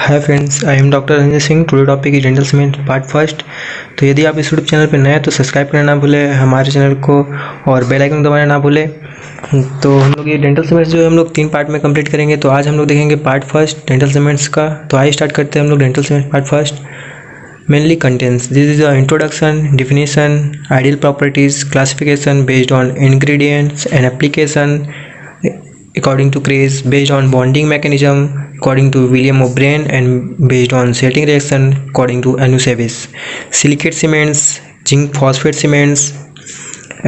Hi friends, I am doctor Ranjan Singh. Today topic is dental cement part first. तो यदि आप इस यूट्यूब चैनल पर नए हैं तो सब्सक्राइब करना ना भूलें हमारे चैनल को और बेल आइकन दबाना ना भूलें। तो हम लोग ये डेंटल सीमेंट्स जो है हम लोग 3 पार्ट में कंप्लीट करेंगे। तो आज हम लोग देखेंगे पार्ट फर्स्ट डेंटल सीमेंट्स का। तो आइए स्टार्ट करते हैं हम लोग dental cement part first. Mainly contents, this is a introduction, definition, ideal properties, classification based on ingredients and application according to Craze, based on bonding mechanism according to William O'Brien, and based on setting reaction according to Anusevis. Silicate cements, zinc phosphate cements.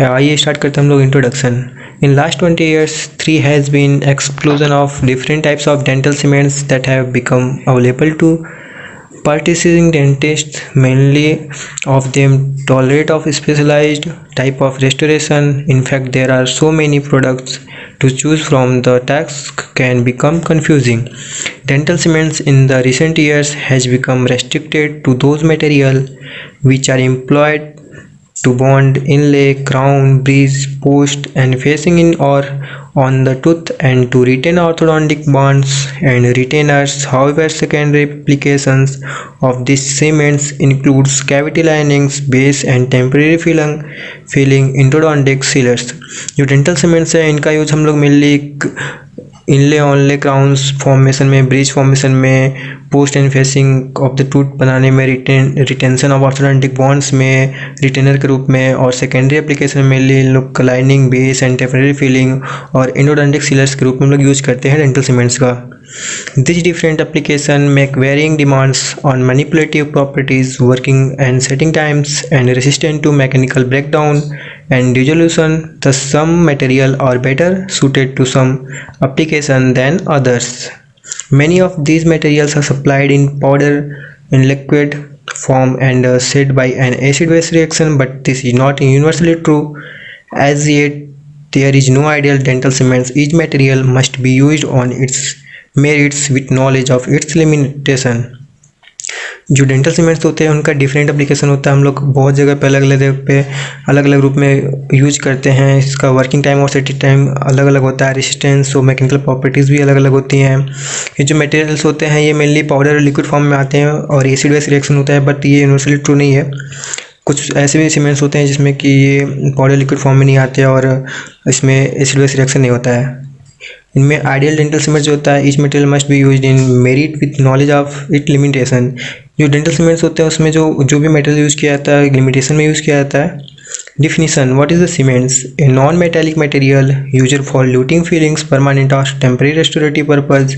आइए start करते हैं हम लोग introduction. In last 20 years, there has been explosion of different types of dental cements that have become available to practicing dentists. Mainly of them tolerate of specialized type of restoration. In fact, there are so many products to choose from, the task can become confusing. Dental cements in the recent years has become restricted to those material which are employed to bond, inlay, crown, bridge, post and facing in or on the tooth, and to retain orthodontic bonds and retainers. However, secondary applications of these cements includes cavity linings, base and temporary filling endodontic sealers. जो dental cements है इनका use हम लोग mainly inlay onlay crowns formation में, bridge formation में, post and facing of the tooth बनाने में, retention of orthodontic bonds में, रिटेनर के रूप में, और सेकेंडरी एप्लीकेशन में इन लोग lining, base and temporary filling और एंडोडोंटिक सीलर्स के रूप में हम लोग यूज करते हैं डेंटल सीमेंट्स का। These different applications make varying demands on manipulative properties, working and setting times, and resistant to mechanical breakdown and dissolution. Thus, some material are better suited to some application than others. Many of these materials are supplied in powder, in liquid form, and set by an acid-base reaction, but this is not universally true. As yet, there is no ideal dental cements. Each material must be used on its merits with knowledge of its limitation. जो dental cements होते हैं उनका different application होता है। हम लोग बहुत जगह पे अलग अलग रूप में यूज करते हैं। इसका वर्किंग टाइम और सेटिंग टाइम अलग अलग होता है। रेसिस्टेंस और मैकेनिकल प्रॉपर्टीज़ भी अलग अलग होती हैं। ये जो मटेरियल्स होते हैं ये मेनली पाउडर और लिक्विड फॉर्म में आते हैं और एसिड बेस रिएक्शन होता है, बट ये यूनिवर्सली ट्रू नहीं है। कुछ ऐसे भी सीमेंट्स होते हैं जिसमें कि ये पाउडर लिक्विड फॉर्म में नहीं आते और इसमें एसिड बेस रिएक्शन नहीं होता है। इनमें आइडियल डेंटल सीमेंट्स जो होता है, each material must be used in merit with knowledge of it limitation. जो डेंटल सीमेंट्स होते हैं उसमें जो भी मटेरियल यूज़ किया जाता है लिमिटेशन में यूज़ किया जाता है। Definition, what is the cements? A non metallic material used for luting fillings, permanent और temporary restorative purpose,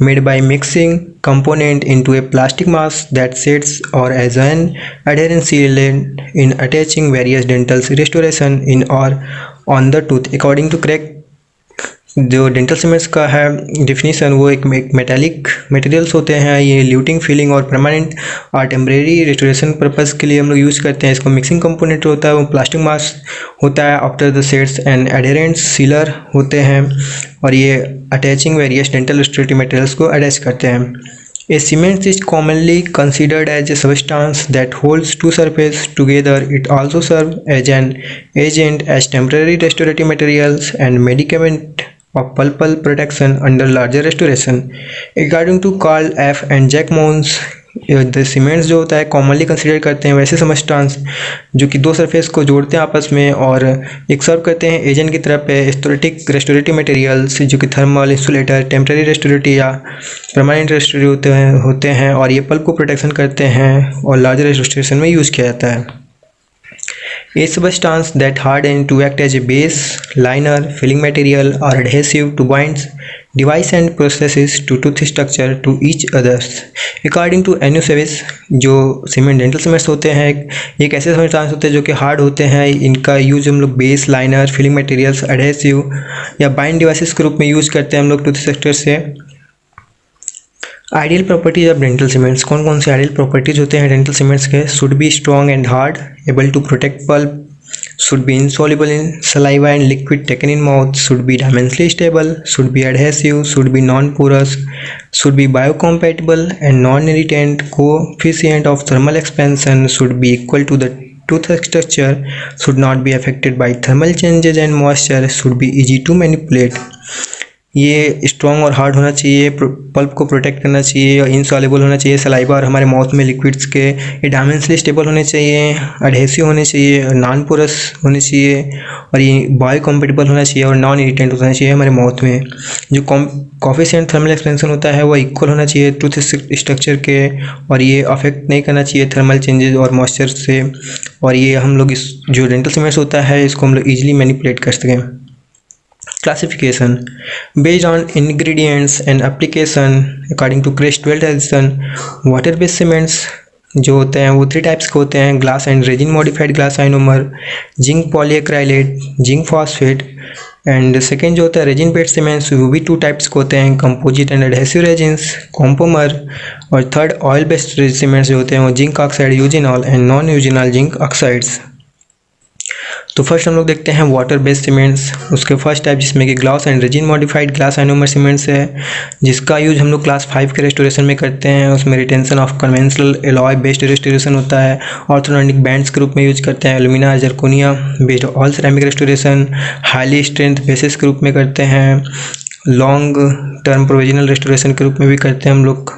made by mixing component into a plastic mask that sets or as an adherent sealant in attaching various dental restoration in or on the tooth according to Craig। जो dental cements का है definition, वो एक metallic materials होते हैं। ये ल्यूटिंग, feeling और permanent और टेम्परेरी रेस्टोरेशन पर्पस के लिए हम लोग यूज़ करते हैं। इसको मिक्सिंग कंपोनेंट होता है, वो प्लास्टिक मास्क होता है, after the sets and adherents sealer होते हैं, और ये attaching various dental restorative materials को अटैच करते हैं। A cement is commonly considered as a substance that holds two surfaces together. It also serves as an agent as temporary restorative materials and medicament of pulpal protection under larger restoration. According to Carl F. and Jack Mons, the cements जो होता है commonly consider करते हैं वैसे substance जो कि दो surface को जोड़ते हैं आपस में और एक सर्व करते हैं एजेंट की तरह पे एस्थेटिक रेस्टोरेटिव मटेरियल्स जो कि थर्मल, इंसुलेटर, टेम्परेरी रेस्टोरेटिव या परमानेंट रेस्टोरेटिव होते हैं, और ये पल्प को प्रोटेक्शन करते हैं और लार्जर रेस्टोरेशन में यूज़ किया जाता है। A substance that harden to act as a base, liner, filling material or adhesive to binds device and processes to tooth structure to each others. According to Anusevis, जो cement dental cements होते हैं एक ऐसे substance होते हैं जो कि hard होते हैं। इनका यूज हम लोग base, liner, filling materials, adhesive या बाइंड डिवाइसेस के रूप में यूज़ करते हैं हम लोग टूथ स्ट्रक्चर से। Ideal properties of dental cements, कौन कौन से आइडियल प्रॉपर्टीज होते हैं डेंटल सीमेंट्स के? Should be strong and hard, able to protect pulp, should be insoluble in saliva and liquid taken in mouth, should be dimensionally stable, should be adhesive, should be non-porous, should be biocompatible and non-irritant, coefficient of thermal expansion should be equal to the tooth structure, should not be affected by thermal changes and moisture, should be easy to manipulate. ये strong और hard होना चाहिए, pulp को protect करना चाहिए, और insoluble होना चाहिए सलाइवा और हमारे माउथ में लिक्विड्स के। ये डायमेंशनली स्टेबल होने चाहिए, एडहेसिव होने चाहिए, नॉन पोरस होने चाहिए, और ये बायो कॉम्पेटिबल होना चाहिए और नॉन इरिटेंट होना चाहिए हमारे माउथ में। जो कोफिशिएंट थर्मल एक्सपेंशन होता है वो इक्वल होना चाहिए टूथ स्ट्रक्चर के, और ये अफेक्ट नहीं करना चाहिए थर्मल चेंजेस और मॉइस्चर से। और ये हम लोग इस जो डेंटल सीमेंट्स होता है इसको हम लोग ईजिली मैनिपुलेट कर सकें। Classification based on ingredients and application according to Crest 12 Edison, water based cements जो होते हैं वो 3 टाइप्स के होते हैं: glass and resin modified glass ionomer, zinc polyacrylate, zinc phosphate. And second जो होता है रेजिन बेस्ड सीमेंट्स, वो भी 2 टाइप्स के होते हैं: composite and adhesive resins, compomer. और थर्ड ऑयल बेस्ड सीमेंट्स जो होते हैं वो zinc oxide eugenol and non eugenol zinc oxides. तो फर्स्ट हम लोग देखते हैं वाटर बेस्ड सीमेंट्स। उसके फर्स्ट टाइप जिसमें कि glass and resin modified glass ionomer cements है, जिसका यूज हम लोग क्लास 5 के रेस्टोरेशन में करते हैं। उसमें retention of conventional alloy based restoration होता है। ऑर्थोडोंटिक बैंड्स के रूप में यूज करते हैं। Alumina zirconia based all ceramic restoration highly strength bases के रूप में करते हैं। लॉन्ग टर्म प्रोविजनल रेस्टोरेशन के रूप में भी करते हैं हम लोग।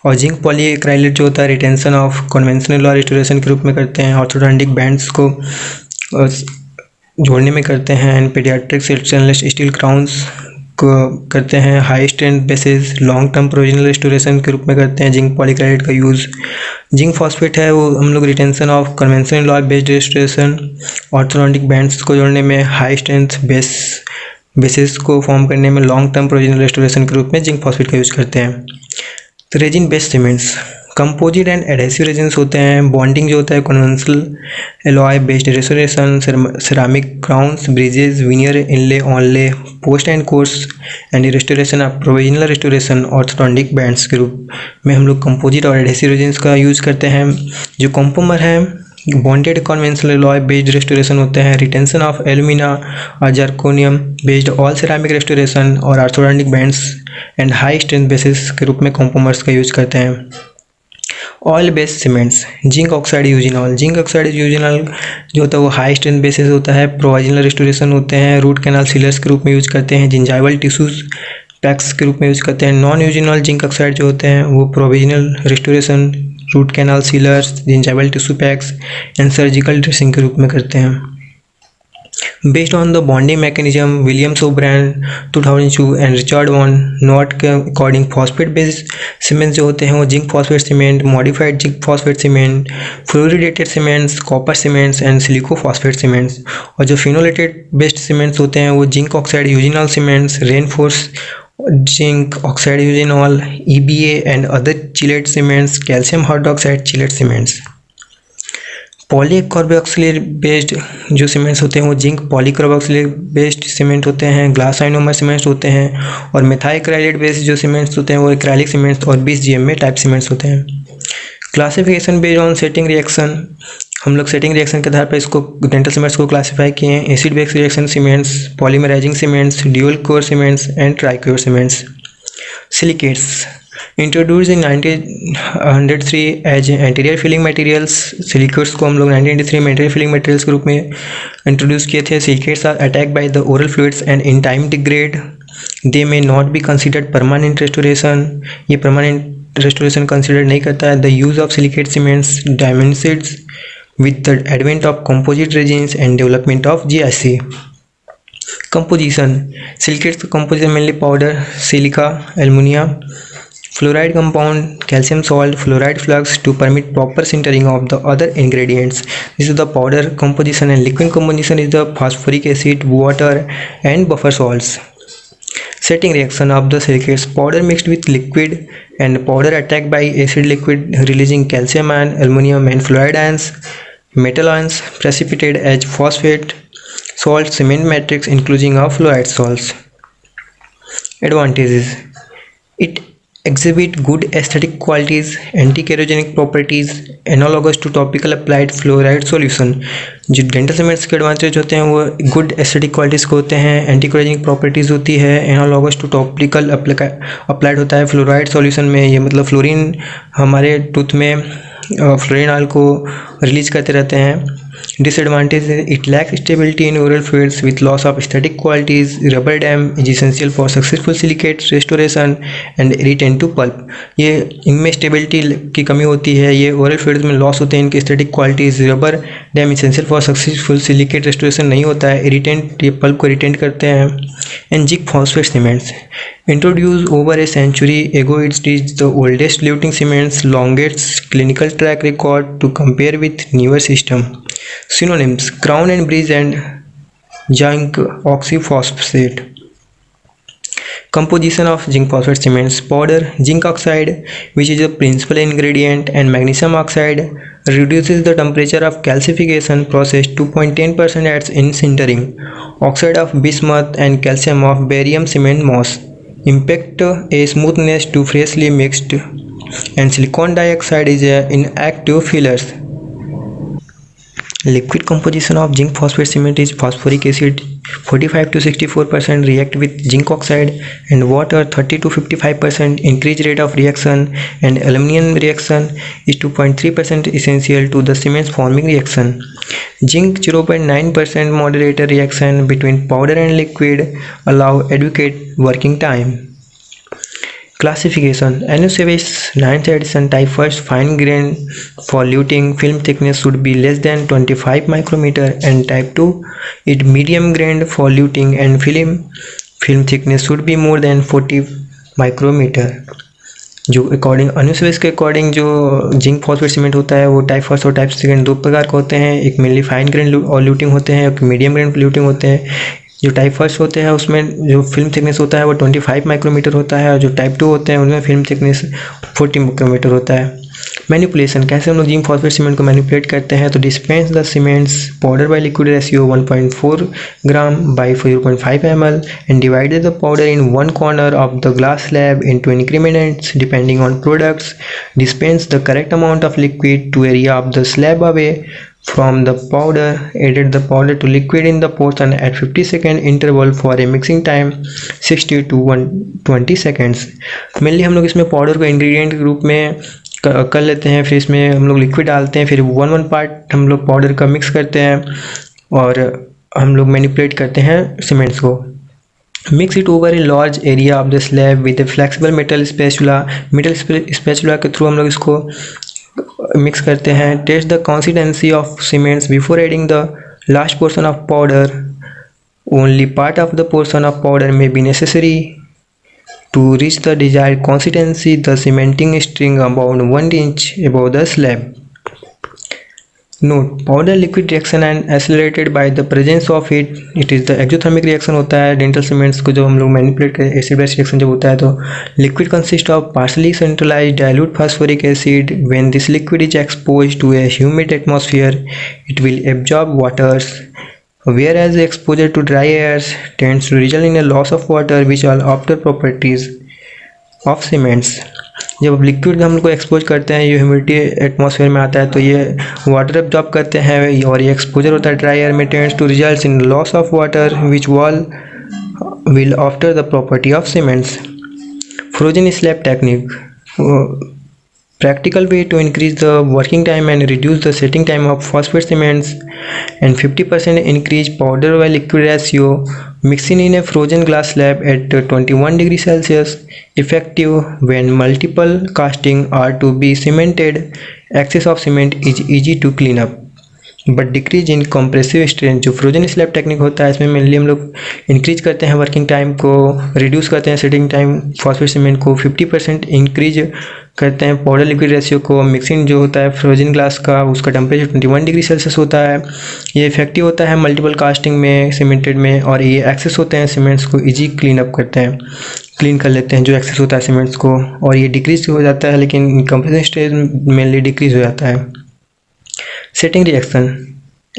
और जिंक पॉलीएक्राइलेट जो होता है retention of conventional alloy restoration के रूप में करते हैं। ऑर्थोडोंटिक बैंड्स को जोड़ने में करते हैं। And paediatric stainless steel crowns को करते हैं high strength basis long term provisional restoration के रूप में करते हैं जिंक पॉलीक्राइलेट का यूज़। जिंक फॉस्फेट है वो हम लोग retention of conventional alloy based restoration. Orthodontic bands को जोड़ने में हाई स्ट्रेंथ बेसिस को फॉर्म करने में लॉन्ग टर्म प्रोविजनल रेस्टोरेशन के रूप में जिंक फॉस्फेट का यूज़ करते हैं। तो resin based cements composite and adhesive resins होते हैं। बॉन्डिंग जो होता है conventional alloy based restoration, ceramic crowns, bridges, veneer, inlay, onlay, post and cores and restoration of provisional restoration orthodontic bands के रूप में हम लोग कंपोजिट और एडहेसिव रेजिन्स का यूज़ करते हैं। जो कॉम्पोमर है bonded conventional alloy based restoration होते हैं। रिटेंशन ऑफ एल्यूमिना और zirconium based all ceramic restoration और orthodontic bands and high strength bases के रूप में कॉम्पोमर्स का यूज़ करते हैं। Oil based cements zinc oxide eugenol. Zinc oxide eugenol जो होता है वो हाई स्ट्रेंथ बेसिस होता है। प्रोविजनल रेस्टोरेशन होते हैं। रूट कैनाल सीलर्स के रूप में यूज़ करते हैं। जिंजाइवल टिश्यूज पैक्स के रूप में यूज़ करते हैं। नॉन यूजिनॉल जिंक ऑक्साइड जो होते हैं वो provisional restoration, root canal sealers, gingival tissue packs and surgical dressing के रूप में करते हैं। Based on the bonding mechanism, Williams O'Brien 2002 and Richard Von Nott के अकॉर्डिंग फॉस्फेट बेस्ड सीमेंट जो होते हैं वो zinc phosphate cement, modified zinc phosphate cement, fluoridated cements, copper cements and silico phosphate cements. और जो फिनोलेटेड बेस्ड सीमेंट्स होते हैं वो zinc oxide eugenol cements, reinforce zinc oxide eugenol, EBA and other chelate cements, calcium hydroxide chelate cements. Polycarboxylate based जो cements होते हैं वो zinc पॉलीकार्बोक्सिलेट based cement होते हैं। ग्लास आइनोमर सीमेंट्स होते हैं। और मेथाइक्राइलेट बेस्ड जो सीमेंट्स होते हैं वो एक्राइलिक सीमेंट्स और 20 GMA टाइप सीमेंट्स होते हैं। Classification based on setting reaction, हम लोग सेटिंग रिएक्शन के आधार पर इसको डेंटल सीमेंट्स को क्लासीफाई किए हैं। Acid base reaction cements, polymerising cements, dual cure cements and tricure cements. Silicates introduce in 1903 as anterior filling materials. Silicates को हम लोग 1983 में एंटीरियर फिलिंग मटेरियल्स के रूप में इंट्रोड्यूस किए थे। Silicates are attack by the oral fluids and in time degrade. They may not be considered permanent restoration, ये परमानेंट रेस्टोरेशन कंसिडर नहीं करता है। The use of silicate cements diminished with the advent of composite resins and development of GIC। Composition silicates का composition mainly powder, silica, alumina, fluoride compound, calcium salt, fluoride flux to permit proper sintering of the other ingredients. This is the powder composition, and liquid composition is the phosphoric acid, water and buffer salts. Setting reaction of the silicates: powder mixed with liquid and powder attacked by acid liquid releasing calcium ion, aluminum and fluoride ions. Metal ions precipitated as phosphate salt cement matrix including of fluoride salts. Advantages: it exhibit good aesthetic qualities, anti-carcinogenic properties, analogous to topical applied fluoride solution। जो dental cements के advantage होते हैं वो good aesthetic qualities को होते हैं, anti carcinogenic properties होती है, एनालॉगस टू टॉपिकल अप्लाइड होता है फ्लोराइड सॉल्यूशन में। ये मतलब फ्लोरीन हमारे टूथ में फ्लोरीन ऑयल को रिलीज करते रहते हैं। Disadvantage is it lacks stability in oral fluids with loss of aesthetic qualities. Rubber dam is essential for successful silicate restoration and irritant to pulp. ये इनमें स्टेबिलिटी की कमी होती है, ये ओरल फ्लूइड्स में लॉस होते हैं इनके aesthetic qualities. Rubber dam essential for successful silicate restoration नहीं होता है, इरिटेंट, ये पल्प को इरिटेंट करते हैं. And zinc phosphate cements introduced over a century ago, it is the oldest luting cements, longest clinical track record to compare with newer system. Synonyms: crown and bridge and zinc oxyphosphate. Composition of zinc phosphate cements: powder zinc oxide, which is a principal ingredient, and magnesium oxide reduces the temperature of calcification process 2.10% at in sintering. Oxide of bismuth and calcium of barium cement moss impact a smoothness to freshly mixed, and silicon dioxide is inactive fillers. Liquid composition of zinc phosphate cement is phosphoric acid 45 to 64% react with zinc oxide, and water 30 to 55%. Increased rate of reaction and aluminum reaction is 2.3% essential to the cements forming reaction. Zinc 0.9% moderator reaction between powder and liquid allow adequate working time. Classification: Anisotropes 9th edition, type 1st, fine grain for luting, film thickness should be less than 25 micrometer, and type 2 it medium grained for luting and film thickness should be more than 40 micrometer. जो according अनुस्वेस के according जो zinc phosphate cement होता है वो type first और type second दो प्रकार के होते हैं. एक मेनली फाइन ग्रेन और ल्यूटिंग होते हैं, एक मीडियम ग्रेन ल्यूटिंग होते हैं. जो टाइप फर्स्ट होते हैं उसमें जो फिल्म थिकनेस होता है वो 25 माइक्रोमीटर होता है, और जो टाइप 2 होते हैं उनमें फिल्म थिकनेस 40 माइक्रोमीटर होता है. मैनिपुलेशन: कैसे हम लोग जिंक फॉस्फेट सीमेंट को मैनिपुलेट करते हैं, तो dispense the cements powder by liquid ratio 1.4 gram bye 0.5 ml and divided the powder in one corner of the glass slab into increments depending on products. Dispense the correct amount of liquid to area of the slab away from the powder. Added the powder to liquid in the portion at 50-second interval for a mixing time 60 to 120 seconds. Mainly हम लोग इसमें powder को ingredient के रूप में कर लेते हैं, फिर इसमें हम लोग लिक्विड डालते हैं, फिर 1 पार्ट हम लोग पाउडर का मिक्स करते हैं और हम लोग मैनिपुलेट करते हैं सीमेंट्स को. Mix it over a large area of the slab with a flexible metal spatula के थ्रू हम लोग इसको मिक्स करते हैं. Test the consistency of cements before adding the last portion of powder. Only part of the portion of powder may be necessary to reach the desired consistency. The cementing string about 1 inch above the slab. Note: powder liquid reaction and accelerated by the presence of it. It is the exothermic reaction होता है dental cements को जब हम लोग manipulate करें. Acid base reaction जब होता है तो liquid consist of partially centralised dilute phosphoric acid. When this liquid is exposed to a humid atmosphere it will absorb waters, whereas exposure to dry airs tends to result in a loss of water which are after properties of cements. जब अब liquid हम लोग को expose करते हैं, ये humidity atmosphere में आता है तो ये वाटर एब्जॉर्ब करते हैं, और ये एक्सपोजर होता है ड्राई एयर में tends to result in loss of water which will after the property of cements. Frozen slab technique: practical way to increase the working time and reduce the setting time of phosphate cements, and 50% increase powder by liquid ratio. Mixing in a frozen glass slab at 21 degrees Celsius. Effective when multiple castings are to be cemented. Excess of cement is easy to clean up but decrease in compressive strength. जो frozen slab technique होता है इसमें mainly हम लोग increase करते हैं working time को, reduce करते हैं सेटिंग टाइम फॉस्फेट सीमेंट को, 50% इंक्रीज करते हैं पाउडर लिक्विड रेशियो को. मिक्सिंग जो होता है फ्रोजन ग्लास का उसका टेम्परेचर 21 डिग्री सेल्सियस होता है. ये इफेक्टिव होता है मल्टीपल कास्टिंग में सीमेंटेड में, और ये एक्सेस होते हैं सीमेंट्स को ईजी क्लीन अप करते हैं, क्लीन कर लेते हैं जो एक्सेस होता है सीमेंट्स को, और ये डिक्रीज हो जाता है लेकिन कंप्रेसिव स्टेज मेनली डिक्रीज हो जाता है. Setting reaction: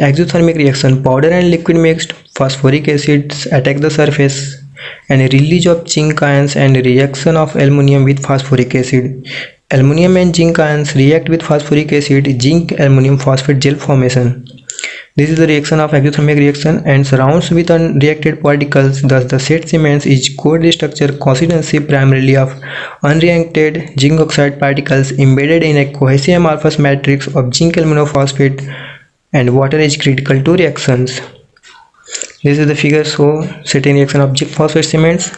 exothermic reaction, powder and liquid mixed, phosphoric acids attack the surface, and release of zinc ions and reaction of aluminum with phosphoric acid. Aluminum and zinc ions react with phosphoric acid, zinc aluminum phosphate gel formation. This is the reaction of exothermic reaction and surrounds with unreacted particles. Thus, the set cements is core structure consistency primarily of unreacted zinc oxide particles embedded in a cohesive amorphous matrix of zinc aluminum phosphate and water is critical to reactions. This is the figure show certain reaction of zinc phosphate cements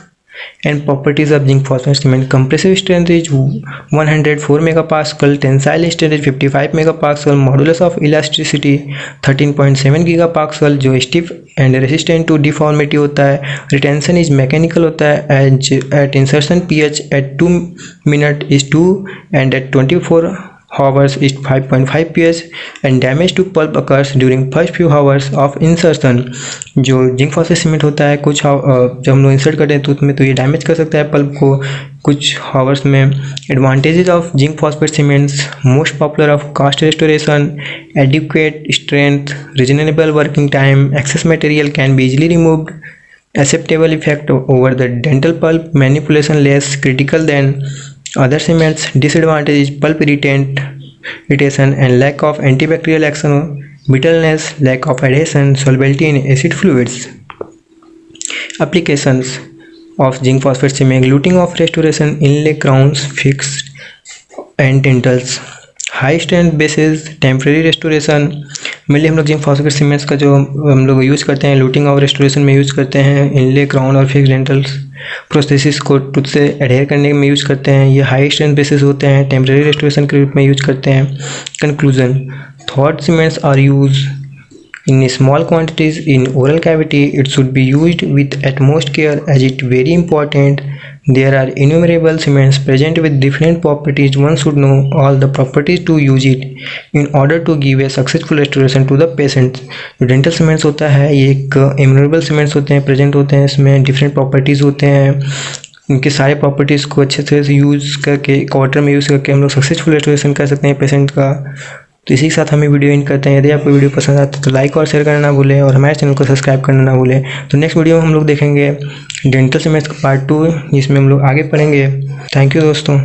and properties of zinc phosphate cement. Compressive strength is 104 megapascal, tensile strength is 55 megapascal, modulus of elasticity 13.7 gigapascal जो stiff and resistant to deformity होता है. Retention is mechanical होता है. At insertion pH at 2 minute is 2 and at 24 hours is 5.5 pH and damage to pulp occurs during first few hours of insertion. जो zinc phosphate cement होता है कुछ जब हम लोग इंसर्ट करते हैं टूथ में तो ये डैमेज कर सकता है पल्प को कुछ हावर्स में. Advantages of zinc phosphate cements: most popular of cast restoration, adequate strength, reasonable working time, excess material can be easily removed, acceptable effect over the dental pulp, manipulation less critical than other cements. Disadvantage is pulp irritation and lack of antibacterial action, brittleness, lack of adhesion, solubility in acid fluids. Applications of zinc phosphate cement: gluting of restoration, inlay crowns, fixed and dentals, high strength basis, temporary restoration. Mainly हम लोग zinc phosphate cements का जो हम लोग use करते हैं looting और restoration में यूज़ करते हैं. इनले क्राउन और फिक्स डेंटल्स प्रोसेसिस को टूथ से एडहेयर करने में यूज़ करते हैं. ये हाई स्ट्रेंथ बेसिस होते हैं, टेम्प्रेरी रेस्टोरेशन के रूप में यूज़ करते हैं. Conclusion: thought cements are use in small quantities in oral cavity. It should be used with utmost care as it very important. There are innumerable cements present with different properties. One should know all the properties to use it in order to give a successful restoration to the patient. जो dental cements होता है ये एक innumerable cements होते हैं, present होते हैं, इसमें डिफरेंट प्रॉपर्टीज़ होते हैं. इनके सारे प्रॉपर्टीज़ को अच्छे से यूज़ करके क्वार्टर में यूज़ करके हम लोग सक्सेसफुल रेस्टोरेशन कर सकते हैं पेशेंट का. तो इसी के साथ हमें वीडियो एंड करते हैं. यदि आपको वीडियो पसंद आता है तो लाइक और शेयर करना ना भूलें और हमारे चैनल को सब्सक्राइब करना ना भूलें. तो नेक्स्ट वीडियो में हम लोग देखेंगे डेंटल सीमेंट्स का पार्ट 2 जिसमें हम लोग आगे पढ़ेंगे. थैंक यू दोस्तों.